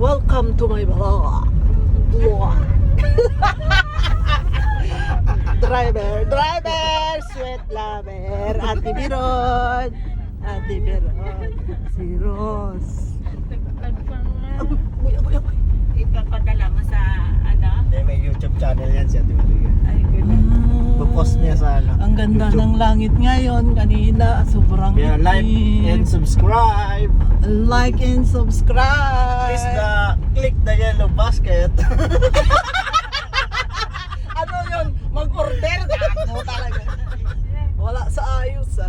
Welcome to my vlog. Driver, sweet lover, Ate Biron, si Ros. Ipapadala mo sa ano? May YouTube channel yan si Ate Biron. Ay, gano'n. Post niya sa ano. Ang ganda YouTube. ng langit ngayon. Kanina, sobrang Kaya like and itim. subscribe. Like and subscribe. Please click the yellow basket. Ano yun? Mag-order ka ako talaga. Wala sa ayos ah.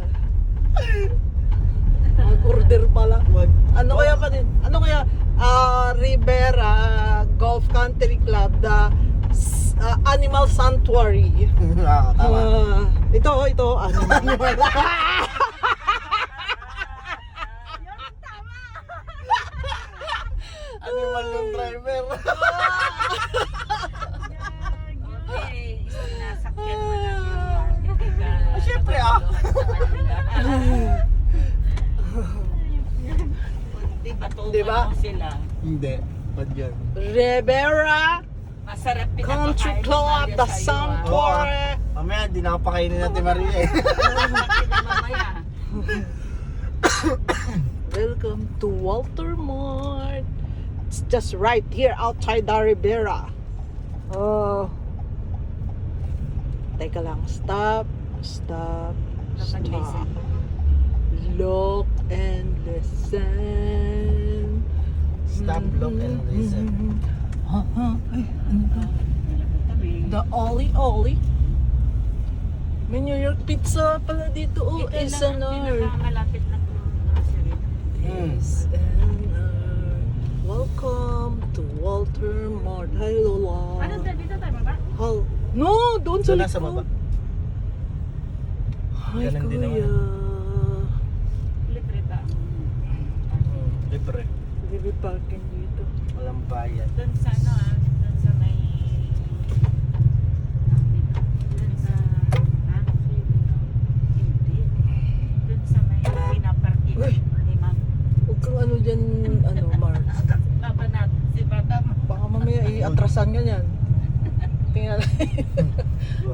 Mag-order pala. Ano kaya pa din? Ano kaya Rivera Golf Country Club, the Animal Sanctuary. Tama. Ito animal. Animal yung driver. Okay, sinasakyan mo lang yung hindi ka... Siyempre Di ba Di ba? sila? Hindi. Ba't yan? Rivera Masarap Country Club, the Sanctuary. Mamaya, di nakapakainin natin Maria eh. Mamaya. Welcome to Walter Mart. It's just right here outside the Rivera. Oh. Teka lang. Stop. Dapat listen. Look and listen. Stop, look, and listen. Ay, ano ba? The Oli. May New York pizza pala dito. Oh, is an Malapit na grocery. Yes, and welcome to Walter Mart. Hi, Lola. Ano dito tayo baba? No, doon sa Doon na sa likod. baba. Hi, Ganun din Kuya. Libre ba? Libre. Libre parking dito. Walang bayad. Doon sa ano doon sa may... Doon sa... Hindi. Doon sa may pinaparking Uy! ni Ma'am. Huwag kang ano dyan, Mart. Baba natin si Madam. Baka mamaya i-atrasan ka niyan. Tingnan.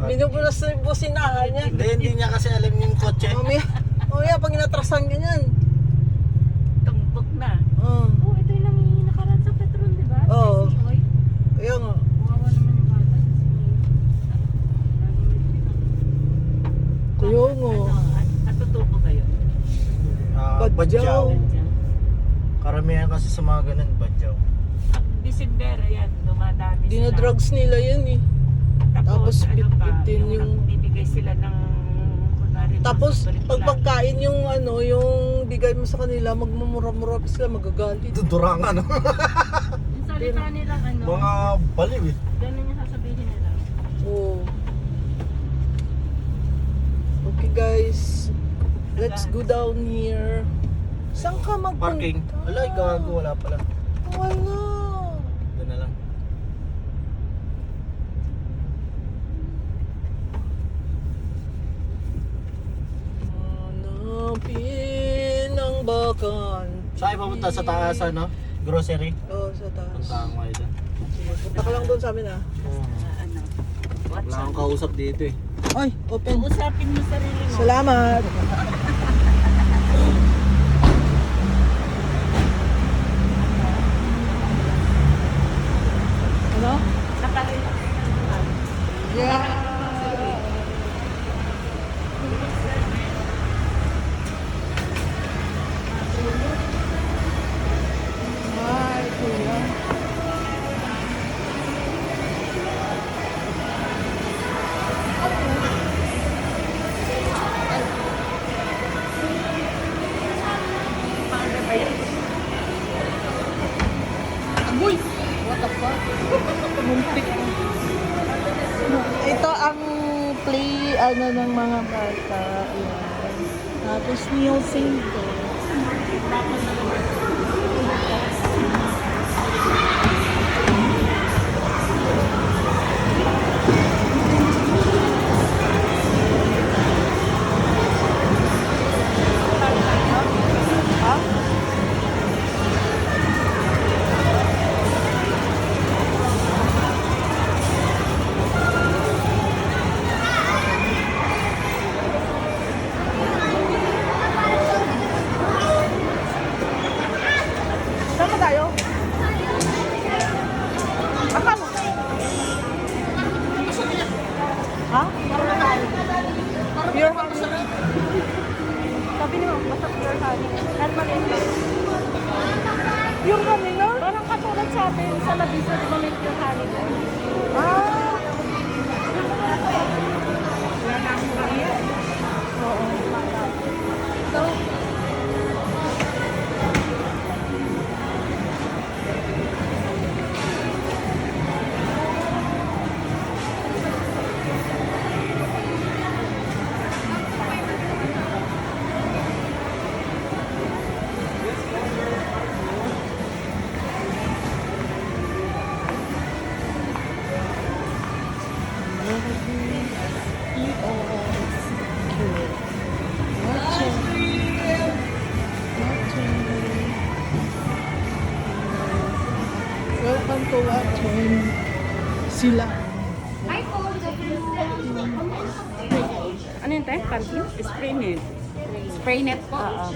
Minubulas na yung businahan niya. Hindi niya kasi alam yung kotse. Mamaya pag inatrasan ka niyan. Tumbok na. Oh, Oh, ito yung nakaraan sa Petron, di ba? Oo. Si Oy. kaya nga. Wawa naman yung bata. Kuya mo. Natutubo kayo? Badyaw. Karamihan kasi sa mga ganun, badyaw. December, ayan, dumadami sila. Dinadrugs nila yan eh. Tapos bitin yung... bibigay sila ng kunwari, Tapos mga pag pagkain yung yung bigay mo sa kanila, magmumura-mura pa sila, magagalit. Dudurang ano. yung salita nilang ano, Mga baliw eh. ganun yung sasabihin nila. Oh. Okay guys, let's go down here. Saan ka magpunta? Parking. Wala, gago. Wala pala. Wala. Doon na lang. Hanapin ang bakan. Saan papunta sa taas ano? Grocery? Oh, sa taas. Punta ko kayo doon. Punta ka lang doon sa amin ah. Ano, Wala akong kausap dito eh. Ay, open. usapin mo sarili mo. Salamat. Ano? Nakalila. Yeah. Hi, kuya. Amoy! What the fuck? Muntik. Ito ang play ng mga bata. Ayan. Tapos Nielsen ko. sa Volunteer Holiday. Ah! Wala na akong kaya. Oo. So, welcome to watching sila. Ano yun tayo? Canteen? Spray net. Spray net po? Oo.